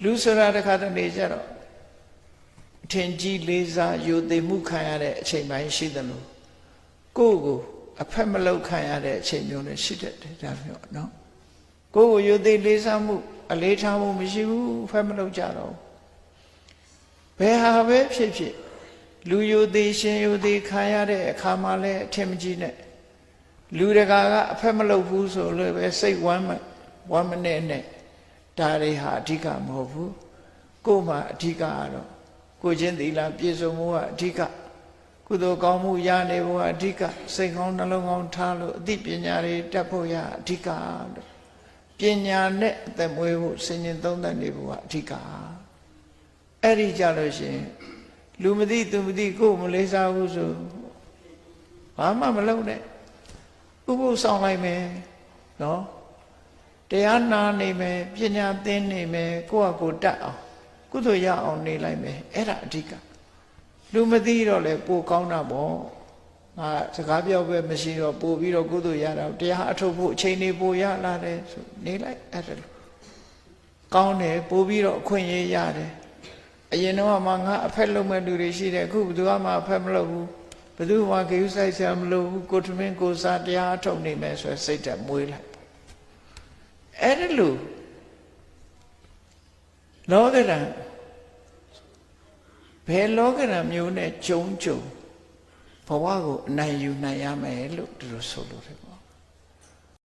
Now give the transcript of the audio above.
လူဆိုတာတခါတလေကြတော့အထင်ကြီးလေးစားယိုသိမှုခံရတဲ့အချိန်ပိုင်းရှိတယ်လို့ကိုယ့်ကိုအဖက်မလောက်ခံရတဲ့အချိန်မျိုးနဲ့ရှိတတ်တယ်ဒါမျိုးနော်ကိုယ့်ကိုယိုသိလေးစားမှုအလေးထားမှုမရှိဘူးဖက်မလောက်ကြတော့ဘယ်ဟာပဲဖြစ်ဖြစ်လူယိုသိရှင်ယိုသိခံရတဲ့အခါမှလည်းအထင်မကြီးနဲ့လူတကာကအဖက်မလောက်ဘူးဆိုလို့ပဲစိတ်ဝမ်းမနဲ့နဲ့ဒါတွေဟာအဓိကမဟုတ်ဘူးကိုယ်မှာအဓိကကတော့ကိုချင်းသီလပြည့်စုံမှုကအဓိကကုသိုလ်ကောင်းမှုရနေဖို့ကအဓိကစိတ်ကောင်းနှလုံးကောင်းထားလို့အသိပညာတွေတတ်ဖို့ရအဓိကလို့ပညာနဲ့အသက်မွေးဖို့စင်ញင်သုံးသပ်နေဖို့ကအဓိကအဲ့ဒီကြလို့ရှိရင်လူမသိသူမသိကိုယ်မလေးစားဘူးဆိုဘာမှမလုပ်နဲ့ဥပုသ်ဆောင်လိုက်မယ်နော်တရားနာနေမယ်ပညာသင်နေမယ်ကိုယ့်အကိုတတ်အောင်ကုသိုလ်ရအောင်နေလိုက်မယ်အဲ့ဒါအဓိကလူမသိတော့လေပိုကောင်းတာပေါ့ငါစကားပြောပဲမရှိတော့ပို့ပြီးတော့ကုသိုလ်ရတာတရားအထုတ်ဖို့အချိန်လေးပို့ရလာတယ်ဆိုနေလိုက်အဲ့ဒါကောင်းတယ်ပို့ပြီးတော့အခွင့်အရေးရတယ်အရင်တော့မှငါအဖက်လုံးမဲ့လူတွေရှိတယ်အခုဘယ်သူမှအဖက်မလုပ်ဘူးဘယ်သူမှဂရုစိုက်စရာမလိုဘူးကိုထမင်းကိုစားတရားအထုတ်နေမယ်ဆိုစိတ်တက်မွေးလိုက်အဲ့ဒါလို့လောကဓာတ်ဘယ်လောကဓာတ်မျိုးနဲ့ကြုံဘဝကိုအနိုင်ယူနိုင်ရမယ်လို့သူတို့ဆိုလို့တယ်